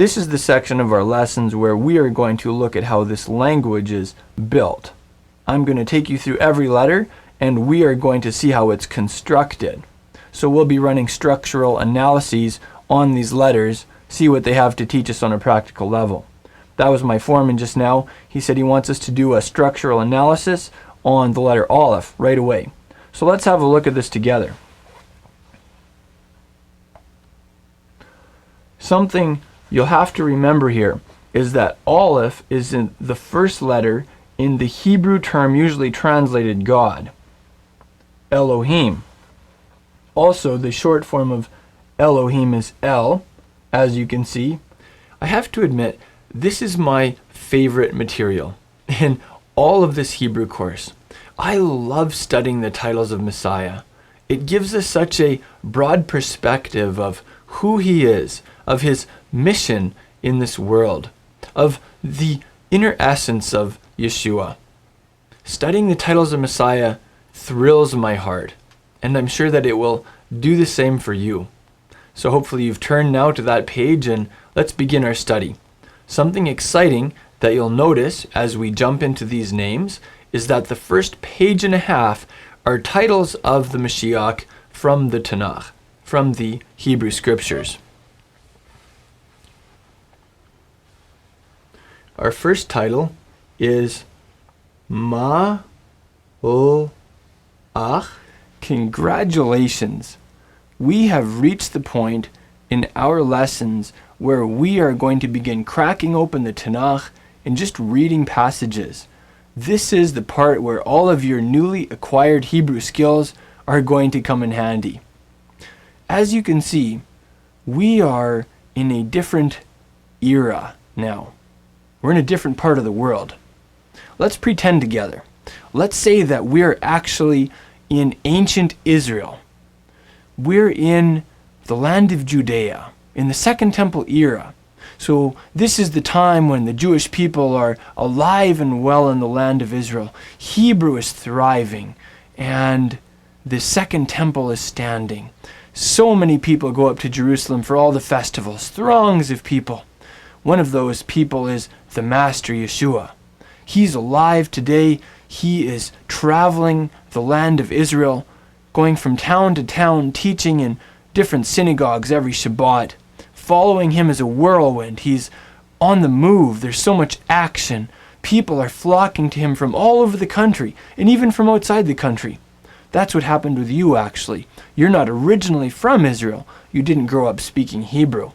This is the section of our lessons where we are going to look at how this language is built. I'm going to take you through every letter, and we are going to see how it's constructed. So we'll be running structural analyses on these letters, see what they have to teach us on a practical level. That was my foreman just now. He said he wants us to do a structural analysis on the letter Aleph right away. So let's have a look at this together. Something you'll have to remember here is that Aleph is in the first letter in the Hebrew term usually translated God, Elohim. Also, the short form of Elohim is El, as you can see. I have to admit, this is my favorite material in all of this Hebrew course. I love studying the titles of Messiah. It gives us such a broad perspective of who he is, of his mission in this world, of the inner essence of Yeshua. Studying the titles of Messiah thrills my heart, and I'm sure that it will do the same for you. So hopefully you've turned now to that page, and let's begin our study. Something exciting that you'll notice as we jump into these names is that the first page and a half are titles of the Mashiach from the Tanakh, from the Hebrew Scriptures. Our first title is Ma'olach. Congratulations! We have reached the point in our lessons where we are going to begin cracking open the Tanakh and just reading passages. This is the part where all of your newly acquired Hebrew skills are going to come in handy. As you can see, we are in a different era now. We're in a different part of the world. Let's pretend together. Let's say that we're actually in ancient Israel. We're in the land of Judea, in the Second Temple era. So this is the time when the Jewish people are alive and well in the land of Israel. Hebrew is thriving, and the Second Temple is standing. So many people go up to Jerusalem for all the festivals, throngs of people. One of those people is the Master Yeshua. He's alive today. He is traveling the land of Israel, going from town to town, teaching in different synagogues every Shabbat. Following him is a whirlwind. He's on the move. There's so much action. People are flocking to him from all over the country, and even from outside the country. That's what happened with you, actually. You're not originally from Israel. You didn't grow up speaking Hebrew.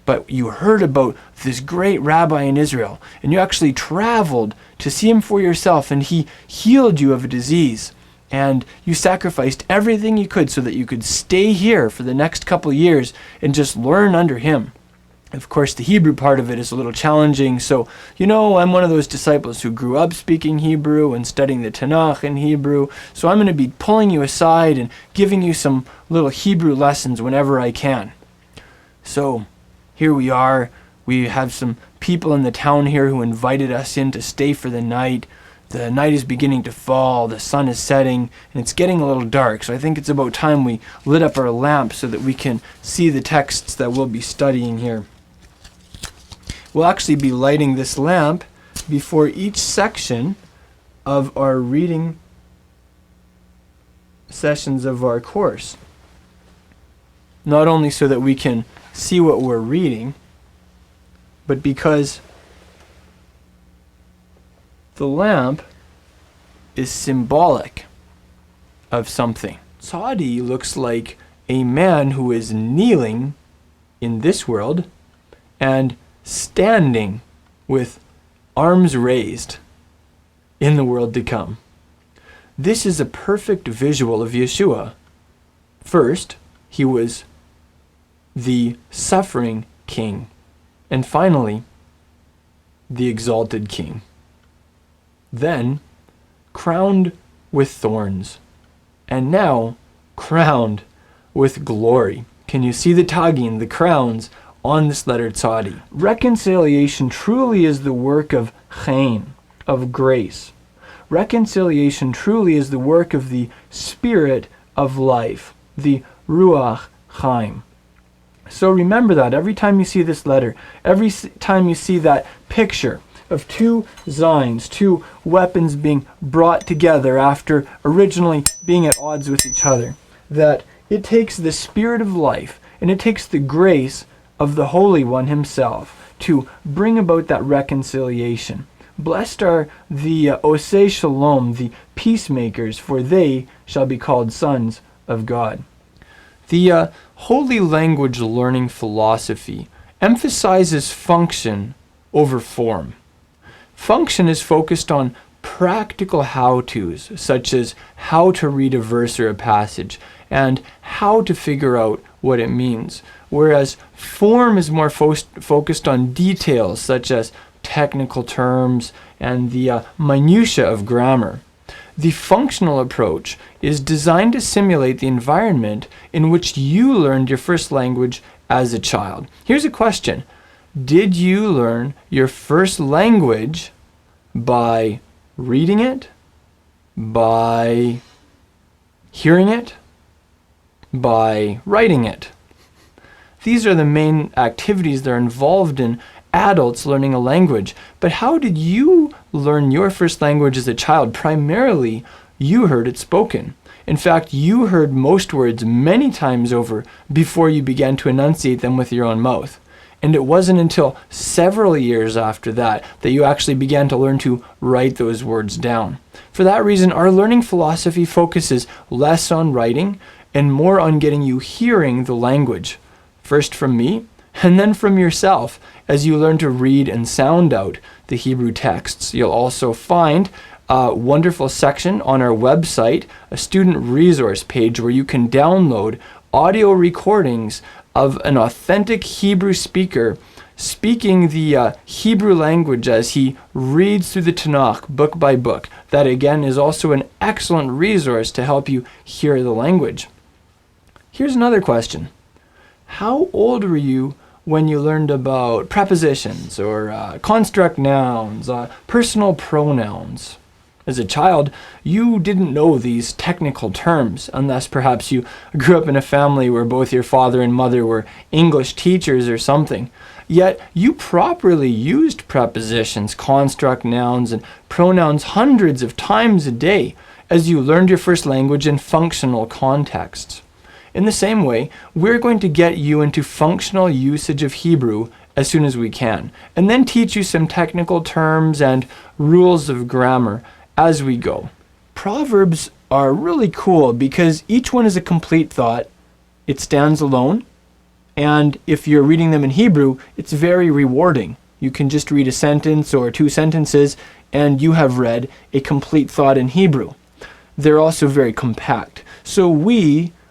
But you heard about this great rabbi in Israel, and you actually traveled to see him for yourself, and he healed you of a disease. And you sacrificed everything you could so that you could stay here for the next couple of years and just learn under him. Of course, the Hebrew part of it is a little challenging. So, I'm one of those disciples who grew up speaking Hebrew and studying the Tanakh in Hebrew. So I'm going to be pulling you aside and giving you some little Hebrew lessons whenever I can. So here we are. We have some people in the town here who invited us in to stay for the night. The night is beginning to fall, the sun is setting, and it's getting a little dark. So I think it's about time we lit up our lamp so that we can see the texts that we'll be studying here. We'll actually be lighting this lamp before each section of our reading sessions of our course. Not only so that we can see what we're reading, but because the lamp is symbolic of something. Tzadi looks like a man who is kneeling in this world and standing with arms raised in the world to come. This is a perfect visual of Yeshua. First, he was the suffering king, and finally, the exalted king. Then, crowned with thorns, and now crowned with glory. Can you see the tagin, the crowns, on this letter Tzadi? Reconciliation truly is the work of chaim, of grace. Reconciliation truly is the work of the Spirit of life, the Ruach Chaim. So remember that every time you see this letter, every time you see that picture of two Zines, two weapons being brought together after originally being at odds with each other, that it takes the Spirit of life and it takes the grace of the Holy One himself to bring about that reconciliation. Blessed are the Osei Shalom, the peacemakers, for they shall be called sons of God. The Holy Language Learning philosophy emphasizes function over form. Function is focused on practical how-tos, such as how to read a verse or a passage, and how to figure out what it means. Whereas form is more focused on details, such as technical terms and the minutiae of grammar. The functional approach is designed to simulate the environment in which you learned your first language as a child. Here's a question. Did you learn your first language by reading it, by hearing it, by writing it? These are the main activities that are involved in adults learning a language. But how did you learn your first language as a child? Primarily, you heard it spoken. In fact, you heard most words many times over before you began to enunciate them with your own mouth. And it wasn't until several years after that that you actually began to learn to write those words down. For that reason, our learning philosophy focuses less on writing and more on getting you hearing the language. First from me, and then from yourself, as you learn to read and sound out the Hebrew texts. You'll also find a wonderful section on our website, a student resource page where you can download audio recordings of an authentic Hebrew speaker speaking the Hebrew language as he reads through the Tanakh book by book. That again is also an excellent resource to help you hear the language. Here's another question. How old were you when you learned about prepositions or construct nouns, personal pronouns? As a child, you didn't know these technical terms unless perhaps you grew up in a family where both your father and mother were English teachers or something. Yet you properly used prepositions, construct nouns, and pronouns hundreds of times a day as you learned your first language in functional contexts. In the same way, we're going to get you into functional usage of Hebrew as soon as we can, and then teach you some technical terms and rules of grammar as we go. Proverbs are really cool because each one is a complete thought. It stands alone, and if you're reading them in Hebrew, it's very rewarding. You can just read a sentence or two sentences, and you have read a complete thought in Hebrew. They're also very compact. So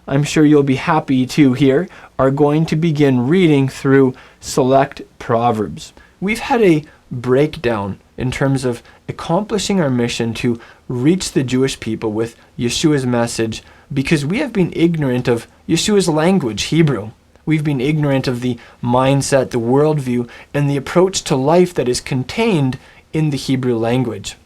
I'm sure you'll be happy to hear, are going to begin reading through select Proverbs. We've had a breakdown in terms of accomplishing our mission to reach the Jewish people with Yeshua's message because we have been ignorant of Yeshua's language, Hebrew. We've been ignorant of the mindset, the worldview, and the approach to life that is contained in the Hebrew language.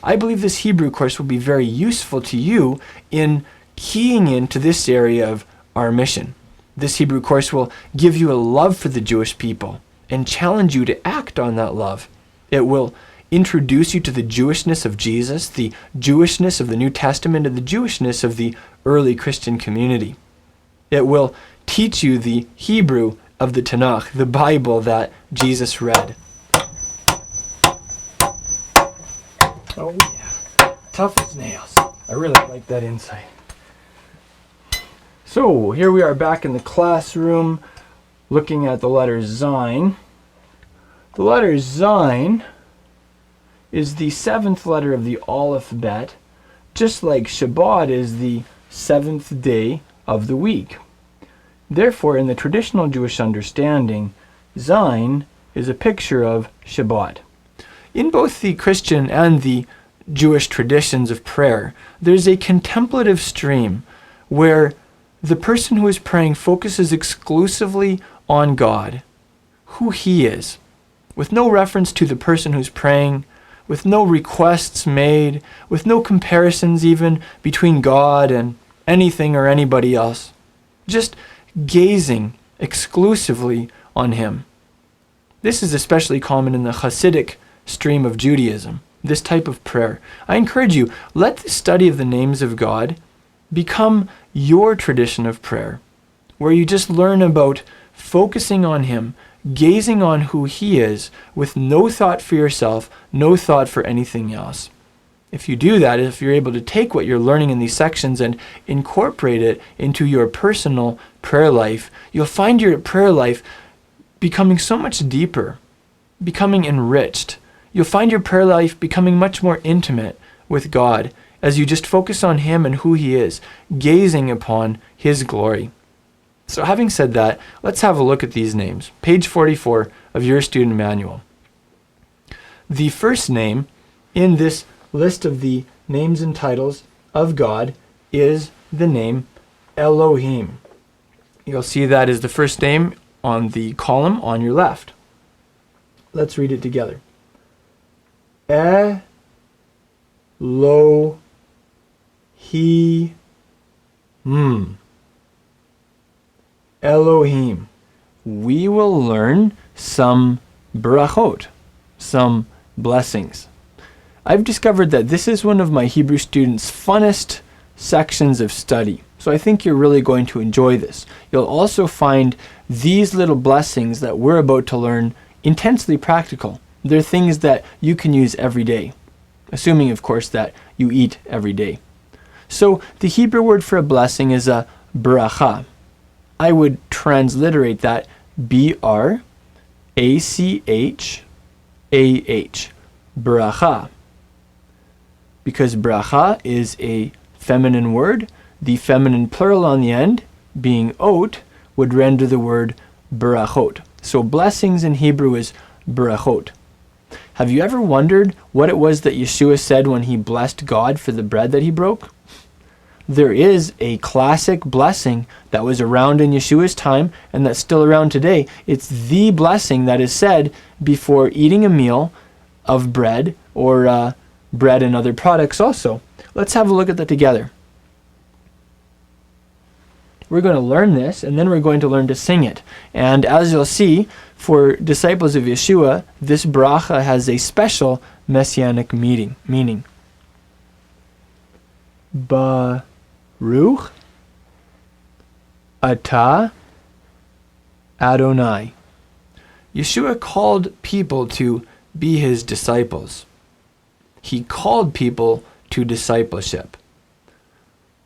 I believe this Hebrew course will be very useful to you in keying into this area of our mission. This Hebrew course will give you a love for the Jewish people and challenge you to act on that love. It will introduce you to the Jewishness of Jesus, the Jewishness of the New Testament, and the Jewishness of the early Christian community. It will teach you the Hebrew of the Tanakh, the Bible that Jesus read. Oh yeah, tough as nails. I really like that insight. So here we are back in the classroom looking at the letter Zayin. The letter Zayin is the seventh letter of the Alephbet, just like Shabbat is the seventh day of the week. Therefore, in the traditional Jewish understanding, Zayin is a picture of Shabbat. In both the Christian and the Jewish traditions of prayer, there's a contemplative stream where the person who is praying focuses exclusively on God, who He is, with no reference to the person who's praying, with no requests made, with no comparisons even between God and anything or anybody else. Just gazing exclusively on him. This is especially common in the Hasidic stream of Judaism, this type of prayer. I encourage you, let the study of the names of God become your tradition of prayer, where you just learn about focusing on him, gazing on who he is, with no thought for yourself, no thought for anything else. If you do that, if you're able to take what you're learning in these sections and incorporate it into your personal prayer life, you'll find your prayer life becoming so much deeper, becoming enriched. You'll find your prayer life becoming much more intimate with God as you just focus on him and who he is, gazing upon his glory. So having said that, let's have a look at these names. Page 44 of your student manual. The first name in this list of the names and titles of God is the name Elohim. You'll see that is the first name on the column on your left. Let's read it together. Elohim. Elohim. We will learn some brachot, some blessings. I've discovered that this is one of my Hebrew students' funnest sections of study. So I think you're really going to enjoy this. You'll also find these little blessings that we're about to learn intensely practical. They're things that you can use every day, assuming, of course, that you eat every day. So the Hebrew word for a blessing is a bracha. I would transliterate that B-R-A-C-H-A-H, bracha. Because bracha is a feminine word, the feminine plural on the end, being ot, would render the word brachot. So blessings in Hebrew is brachot. Have you ever wondered what it was that Yeshua said when he blessed God for the bread that he broke? There is a classic blessing that was around in Yeshua's time and that's still around today. It's the blessing that is said before eating a meal of bread or bread and other products also. Let's have a look at that together. We're going to learn this and then we're going to learn to sing it. And as you'll see, for disciples of Yeshua, this bracha has a special messianic meaning. Baruch atah Adonai. Yeshua called people to be his disciples. He called people to discipleship.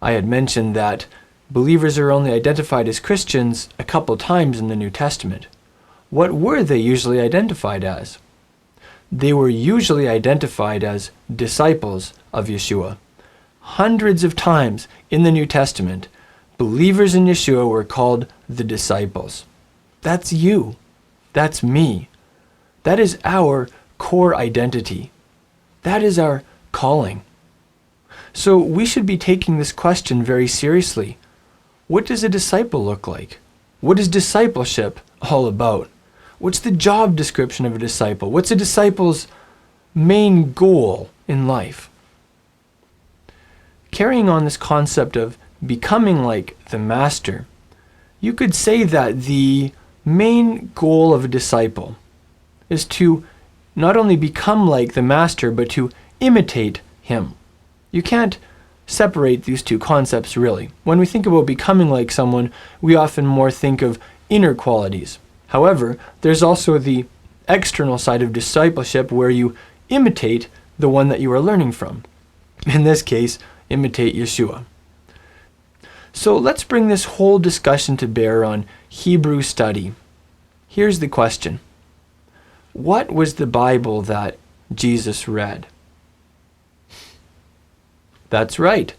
I had mentioned that believers are only identified as Christians a couple times in the New Testament. What were they usually identified as? They were usually identified as disciples of Yeshua. Hundreds of times in the New Testament, believers in Yeshua were called the disciples. That's you. That's me. That is our core identity. That is our calling. So we should be taking this question very seriously. What does a disciple look like? What is discipleship all about? What's the job description of a disciple? What's a disciple's main goal in life? Carrying on this concept of becoming like the master, you could say that the main goal of a disciple is to not only become like the master, but to imitate him. You can't separate these two concepts really. When we think about becoming like someone, we often more think of inner qualities. However, there's also the external side of discipleship where you imitate the one that you are learning from. In this case, imitate Yeshua. So let's bring this whole discussion to bear on Hebrew study. Here's the question. What was the Bible that Jesus read? That's right.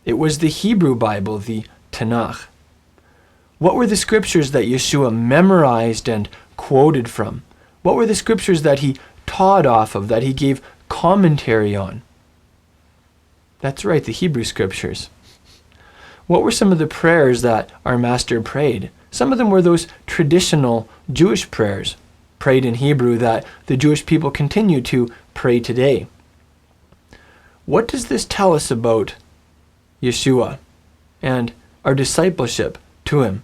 It was the Hebrew Bible, the Tanakh. What were the scriptures that Yeshua memorized and quoted from? What were the scriptures that he taught off of, that he gave commentary on? That's right, the Hebrew scriptures. What were some of the prayers that our master prayed? Some of them were those traditional Jewish prayers, prayed in Hebrew, that the Jewish people continue to pray today. What does this tell us about Yeshua and our discipleship to him?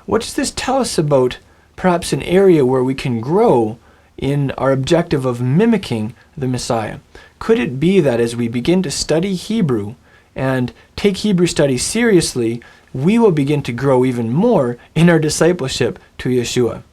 what does this tell us about perhaps an area where we can grow in our objective of mimicking the Messiah? Could it be that as we begin to study Hebrew and take Hebrew study seriously, we will begin to grow even more in our discipleship to Yeshua?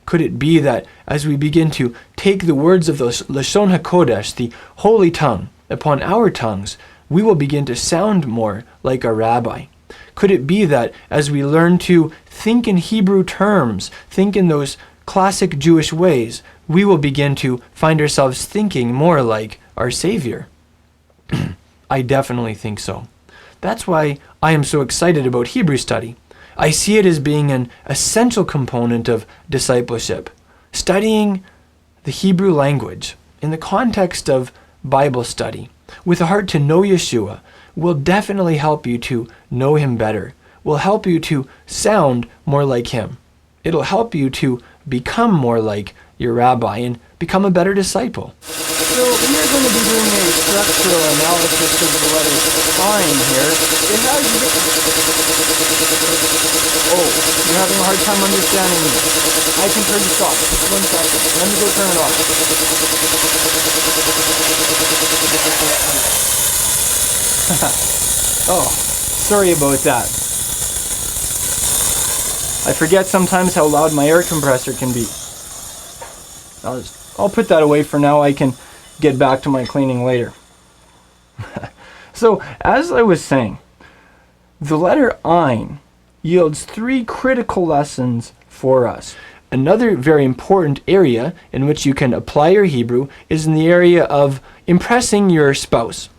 Could it be that as we begin to take the words of the Lashon HaKodesh, the holy tongue, upon our tongues, we will begin to sound more like our rabbi? Could it be that as we learn to think in Hebrew terms, think in those classic Jewish ways, we will begin to find ourselves thinking more like our Savior? I definitely think so. That's why I am so excited about Hebrew study. I see it as being an essential component of discipleship. Studying the Hebrew language in the context of Bible study with a heart to know Yeshua will definitely help you to know him better, will help you to sound more like him. It'll help you to become more like your rabbi and become a better disciple. So we are going to be doing a structural analysis of the letter sign here. It has... Oh, you're having a hard time understanding me. I can turn this off. Just 1 second. Let me go turn it off. Oh, sorry about that. I forget sometimes how loud my air compressor can be. I'll put that away for now. I can get back to my cleaning later. So, as I was saying, the letter Ein yields 3 critical lessons for us. Another very important area in which you can apply your Hebrew is in the area of impressing your spouse.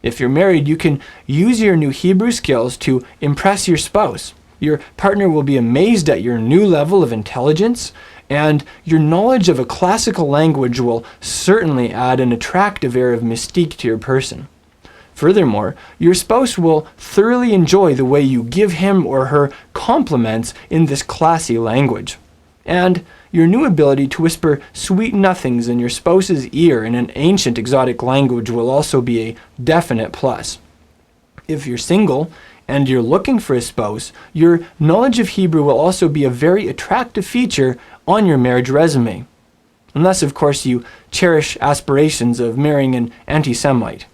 If you're married, you can use your new Hebrew skills to impress your spouse. Your partner will be amazed at your new level of intelligence, and your knowledge of a classical language will certainly add an attractive air of mystique to your person. Furthermore, your spouse will thoroughly enjoy the way you give him or her compliments in this classy language. And your new ability to whisper sweet nothings in your spouse's ear in an ancient exotic language will also be a definite plus. If you're single and you're looking for a spouse, your knowledge of Hebrew will also be a very attractive feature on your marriage resume. Unless, of course, you cherish aspirations of marrying an anti-Semite.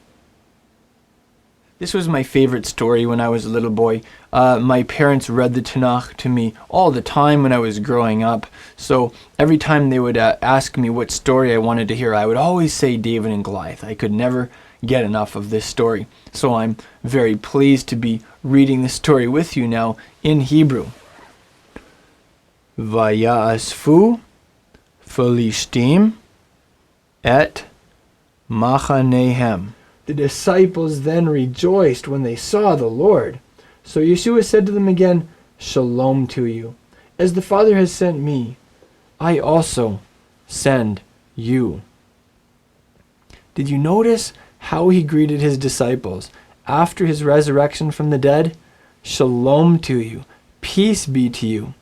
This was my favorite story when I was a little boy. My parents read the Tanakh to me all the time when I was growing up. So every time they would ask me what story I wanted to hear, I would always say David and Goliath. I could never get enough of this story. So I'm very pleased to be reading this story with you now in Hebrew. Vayasfu Philishtim et Machanehem. The disciples then rejoiced when they saw the Lord. So Yeshua said to them again, Shalom to you. As the Father has sent me, I also send you. Did you notice how he greeted his disciples after his resurrection from the dead? Shalom to you. Peace be to you.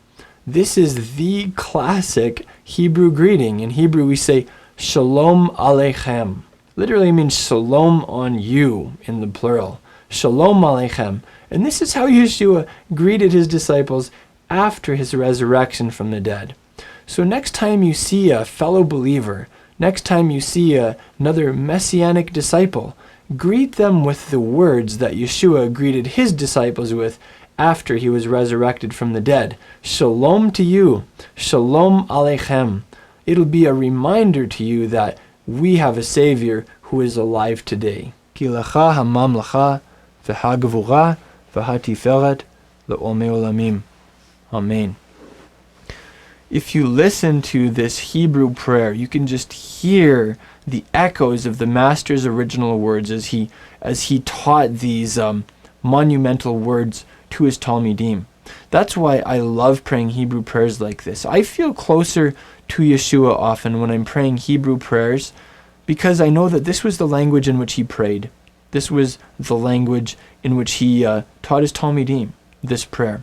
This is the classic Hebrew greeting. In Hebrew we say, Shalom Aleichem. Literally means shalom on you in the plural. Shalom Aleichem. And this is how Yeshua greeted his disciples after his resurrection from the dead. So next time you see a fellow believer, next time you see another Messianic disciple, greet them with the words that Yeshua greeted his disciples with after he was resurrected from the dead. Shalom to you. Shalom Aleichem. It'll be a reminder to you that we have a Savior who is alive today. Ki lecha hamamlacha v'hagvura v'hatiferet le'olmei olamim. Amen. If you listen to this Hebrew prayer, you can just hear the echoes of the Master's original words as he taught these monumental words to his Talmidim. That's why I love praying Hebrew prayers like this. I feel closer to Yeshua often when I'm praying Hebrew prayers because I know that this was the language in which he prayed. This was the language in which he taught his Talmidim this prayer.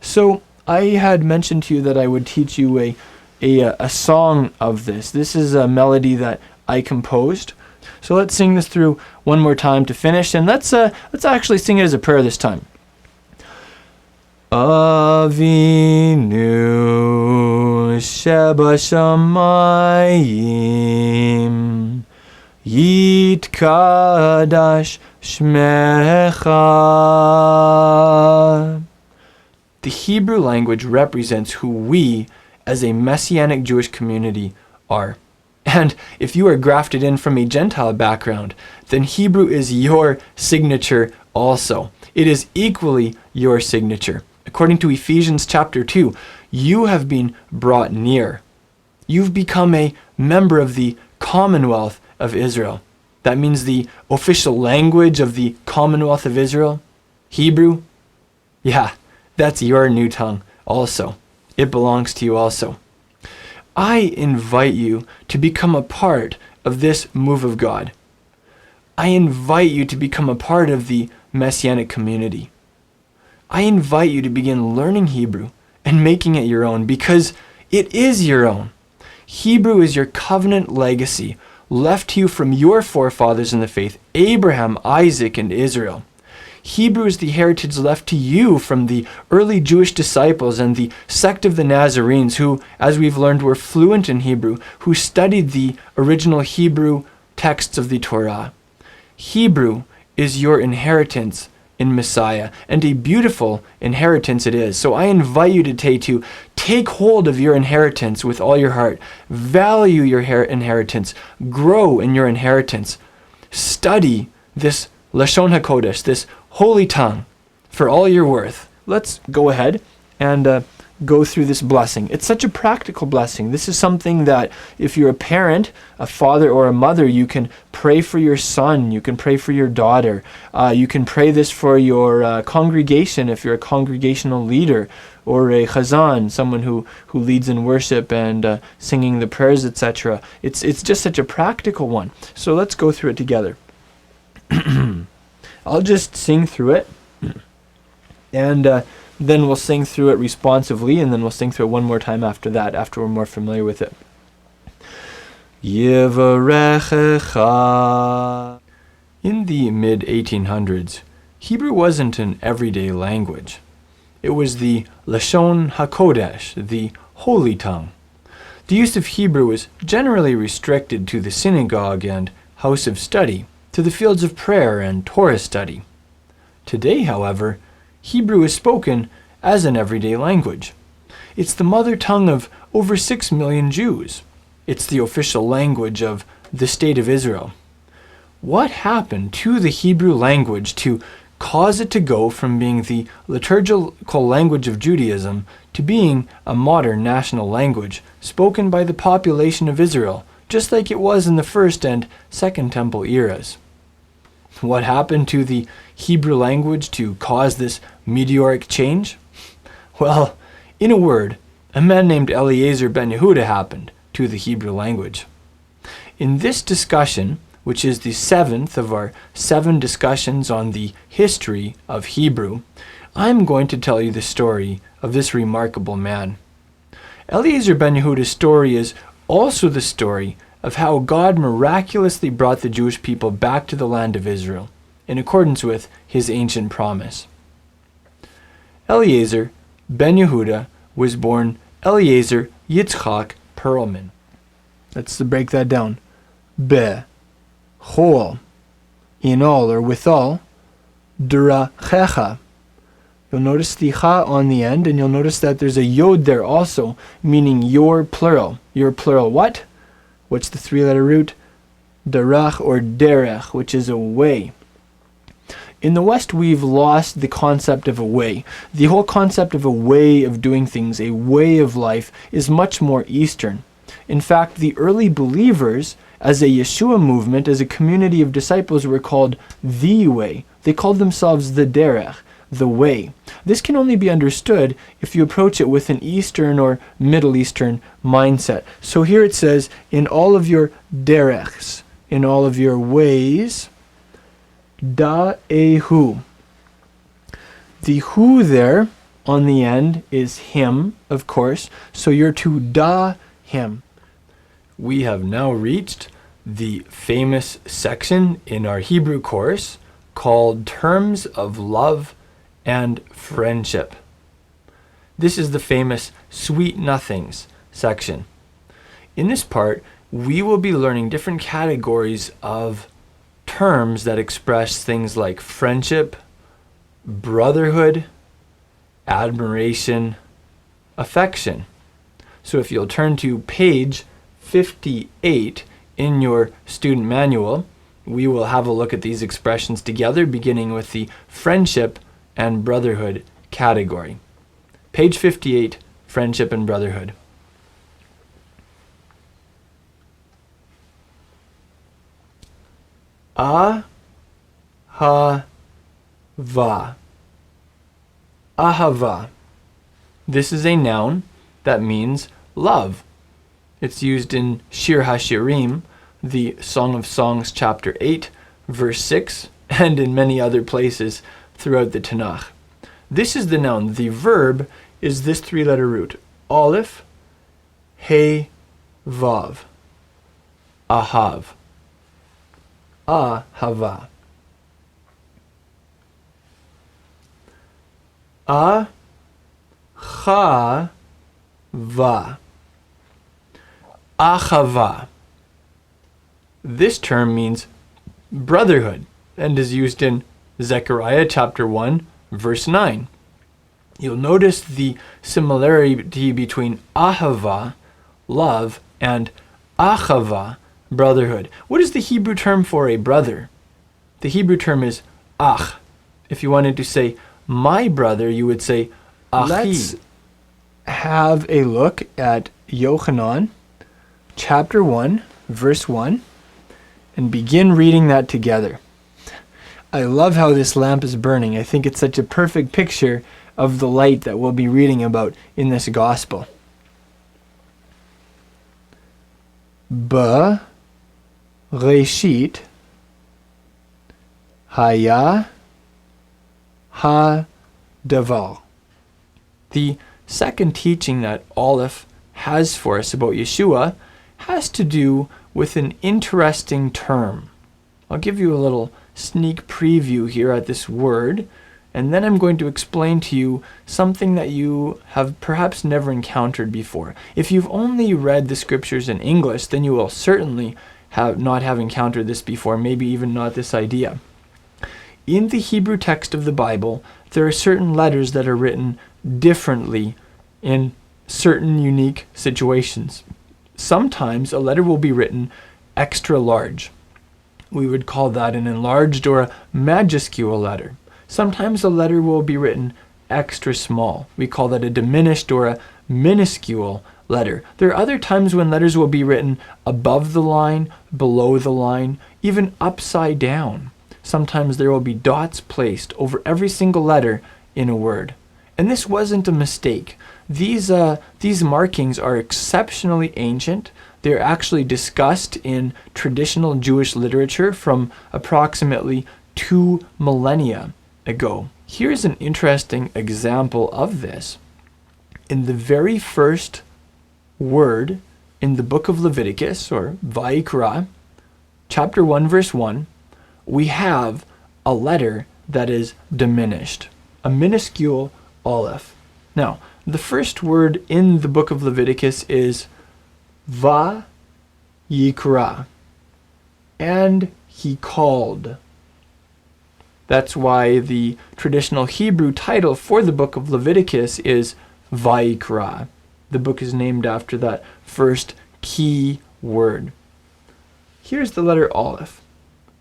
So I had mentioned to you that I would teach you a song of this. This is a melody that I composed. So let's sing this through one more time to finish, and let's actually sing it as a prayer this time. Avinu shebashamayim yitkadash shmecha. The Hebrew language represents who we, as a Messianic Jewish community, are. And if you are grafted in from a Gentile background, then Hebrew is your signature also. It is equally your signature. According to Ephesians chapter 2, you have been brought near. You've become a member of the Commonwealth of Israel. That means the official language of the Commonwealth of Israel, Hebrew. Yeah, that's your new tongue also. It belongs to you also. I invite you to become a part of this move of God. I invite you to become a part of the Messianic community. I invite you to begin learning Hebrew and making it your own, because it is your own. Hebrew is your covenant legacy left to you from your forefathers in the faith, Abraham, Isaac, and Israel. Hebrew is the heritage left to you from the early Jewish disciples and the sect of the Nazarenes who, as we've learned, were fluent in Hebrew, who studied the original Hebrew texts of the Torah. Hebrew is your inheritance in Messiah, and a beautiful inheritance it is. So I invite you today to take hold of your inheritance with all your heart. Value your inheritance. Grow in your inheritance. Study this Lashon HaKodesh, this holy tongue, for all you're worth. Let's go ahead and go through this blessing. It's such a practical blessing. This is something that if you're a parent, a father or a mother, you can pray for your son, you can pray for your daughter, you can pray this for your congregation if you're a congregational leader, or a chazan, someone who leads in worship and singing the prayers, etc. It's just such a practical one. So let's go through it together. I'll just sing through it, and then we'll sing through it responsively, and then we'll sing through it one more time after that, after we're more familiar with it. Yivarechecha. In the mid-1800s, Hebrew wasn't an everyday language. It was the Lashon HaKodesh, the holy tongue. The use of Hebrew was generally restricted to the synagogue and house of study, to the fields of prayer and Torah study. Today, however, Hebrew is spoken as an everyday language. It's the mother tongue of over 6 million Jews. It's the official language of the State of Israel. What happened to the Hebrew language to cause it to go from being the liturgical language of Judaism to being a modern national language spoken by the population of Israel, just like it was in the First and Second Temple eras? What happened to the Hebrew language to cause this meteoric change? Well, in a word, a man named Eliezer Ben-Yehuda happened to the Hebrew language. In this discussion, which is the 7th of our 7 discussions on the history of Hebrew, I'm going to tell you the story of this remarkable man. Eliezer Ben-Yehuda's story is also the story of how God miraculously brought the Jewish people back to the land of Israel, in accordance with his ancient promise. Eliezer Ben-Yehuda was born Eliezer Yitzchak Perlman. Let's break that down. Be, chol, in all or withal, drachecha. You'll notice the cha on the end, and you'll notice that there's a yod there also, meaning your plural. Your plural what? What's the 3-letter root? Darach or derech, which is a way. In the West, we've lost the concept of a way. The whole concept of a way of doing things, a way of life, is much more Eastern. In fact, the early believers, as a Yeshua movement, as a community of disciples, were called the way. They called themselves the derech, the way. This can only be understood if you approach it with an Eastern or Middle Eastern mindset. So here it says, in all of your derechs, in all of your ways, da'ehu. The hu there on the end is him, of course, so you're to da him. We have now reached the famous section in our Hebrew course called Terms of Love and Friendship. This is the famous sweet nothings section. In this part, we will be learning different categories of terms that express things like friendship, brotherhood, admiration, affection. So if you'll turn to page 58 in your student manual, we will have a look at these expressions together, beginning with the friendship and brotherhood category. Page 58, friendship and brotherhood. Ahava. Ahava. This is a noun that means love. It's used in Shir HaShirim, the Song of Songs, chapter 8, verse 6, and in many other places throughout the Tanakh. This is the noun. The verb is this three-letter root. Aleph, He, Vav. Ahav. Ahava. Achava. Achava. This term means brotherhood and is used in Zechariah chapter 1, verse 9. You'll notice the similarity between ahava, love, and achava, brotherhood. What is the Hebrew term for a brother? The Hebrew term is ach. If you wanted to say my brother, you would say achi. Let's have a look at Yochanan chapter 1, verse 1, and begin reading that together. I love how this lamp is burning. I think it's such a perfect picture of the light that we'll be reading about in this gospel. Reshit haya ha-davar. The second teaching that Aleph has for us about Yeshua has to do with an interesting term. I'll give you a little sneak preview here at this word, and then I'm going to explain to you something that you have perhaps never encountered before. If you've only read the scriptures in English, then you will certainly not have encountered this before, maybe even not this idea. In the Hebrew text of the Bible, there are certain letters that are written differently in certain unique situations. Sometimes a letter will be written extra large. We would call that an enlarged or a majuscule letter. Sometimes a letter will be written extra small. We call that a diminished or a minuscule letter. There are other times when letters will be written above the line, below the line, even upside down. Sometimes there will be dots placed over every single letter in a word. And this wasn't a mistake. These markings are exceptionally ancient. They're actually discussed in traditional Jewish literature from approximately 2 millennia ago. Here's an interesting example of this. In the very first word in the book of Leviticus, or Vayikra, chapter 1, verse 1, we have a letter that is diminished, a minuscule aleph. Now, the first word in the book of Leviticus is Vayikra, and he called. That's why the traditional Hebrew title for the book of Leviticus is Vayikra. The book is named after that first key word. Here's the letter Aleph.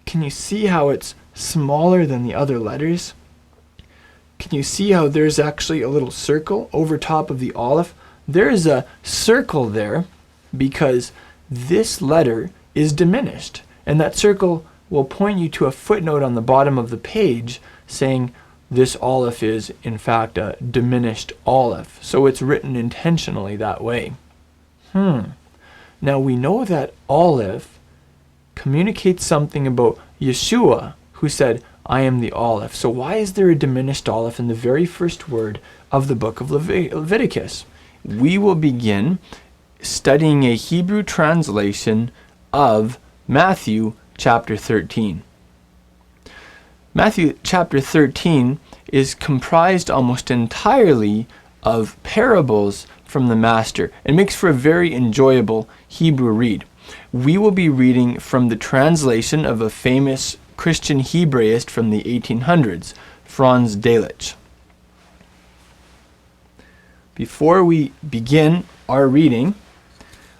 Can you see how it's smaller than the other letters? Can you see how there's actually a little circle over top of the Aleph? There's a circle there because this letter is diminished. And that circle will point you to a footnote on the bottom of the page saying this Aleph is, in fact, a diminished Aleph. So it's written intentionally that way. Now we know that Aleph communicates something about Yeshua, who said, I am the Aleph. So why is there a diminished Aleph in the very first word of the book of Leviticus? We will begin studying a Hebrew translation of Matthew chapter 13. Matthew chapter 13 is comprised almost entirely of parables from the Master. It makes for a very enjoyable Hebrew read. We will be reading from the translation of a famous Christian Hebraist from the 1800s, Franz Delitzsch. Before we begin our reading,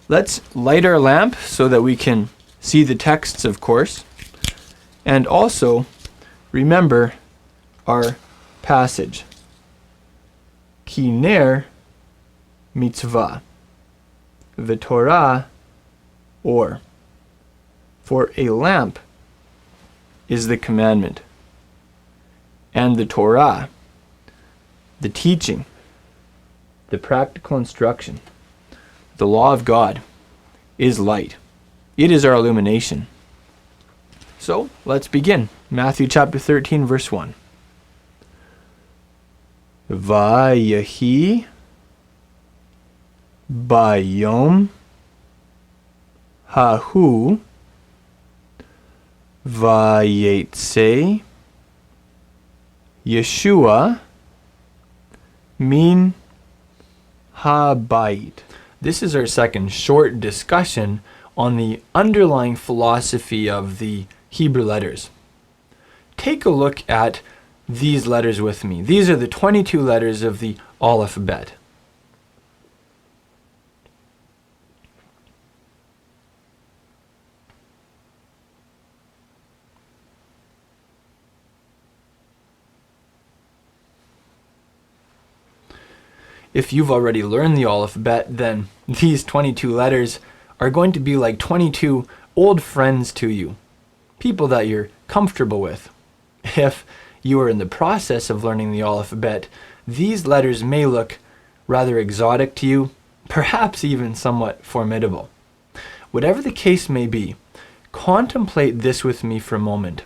let's light our lamp so that we can see the texts, of course, and also remember our passage. Ki ner mitzvah, v'torah or. For a lamp is the commandment, and the Torah, the teaching, the practical instruction, the law of God, is light. It is our illumination. So, let's begin. Matthew chapter 13, verse 1. Vayahi bayom hahu vayetze Yeshua min habayit. This is our second short discussion on the underlying philosophy of the Hebrew letters. Take a look at these letters with me. These are the 22 letters of the Alephbet. If you've already learned the Alephbet, then these 22 letters are going to be like 22 old friends to you, people that you're comfortable with. If you are in the process of learning the Alephbet, these letters may look rather exotic to you, perhaps even somewhat formidable. Whatever the case may be, contemplate this with me for a moment.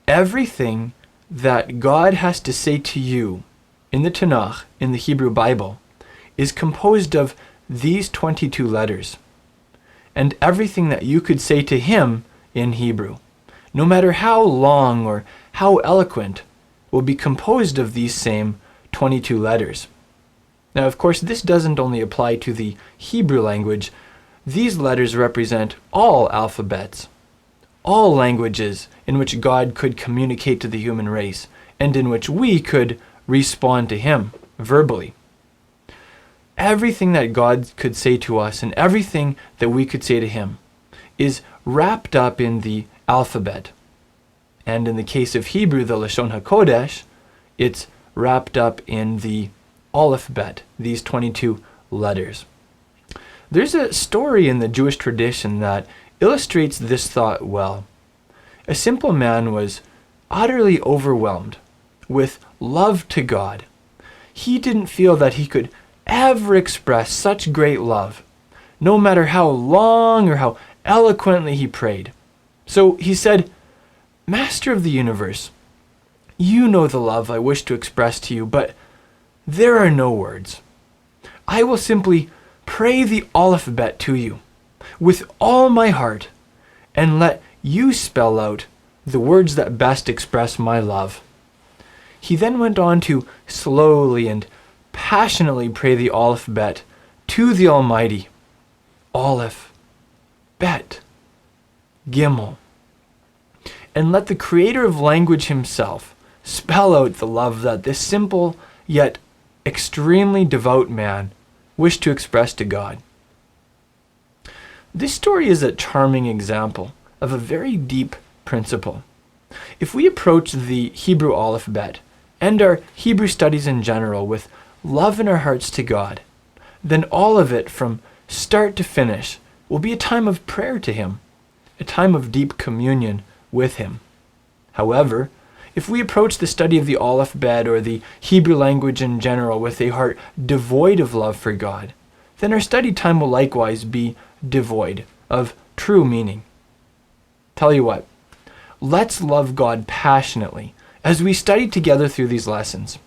Everything that God has to say to you in the Tanakh, in the Hebrew Bible, is composed of these 22 letters. And everything that you could say to him in Hebrew, no matter how long or how eloquent, will be composed of these same 22 letters. Now, of course, this doesn't only apply to the Hebrew language. These letters represent all alphabets, all languages in which God could communicate to the human race, and in which we could respond to him verbally. Everything that God could say to us and everything that we could say to him is wrapped up in the alphabet. And in the case of Hebrew, the Lashon HaKodesh, it's wrapped up in the Alephbet, these 22 letters. There's a story in the Jewish tradition that illustrates this thought well. A simple man was utterly overwhelmed with love to God. He didn't feel that he could ever express such great love, no matter how long or how eloquently he prayed. So he said, "Master of the universe, you know the love I wish to express to you, but there are no words. I will simply pray the Alephbet to you with all my heart and let you spell out the words that best express my love." He then went on to slowly and passionately pray the Alephbet to the Almighty. Aleph, Bet, Gimel. And let the creator of language himself spell out the love that this simple yet extremely devout man wished to express to God. This story is a charming example of a very deep principle. If we approach the Hebrew Alephbet and our Hebrew studies in general with love in our hearts to God, then all of it from start to finish will be a time of prayer to him, a time of deep communion with him. However, if we approach the study of the Alephbet or the Hebrew language in general with a heart devoid of love for God, then our study time will likewise be devoid of true meaning. Tell you what, let's love God passionately as we study together through these lessons.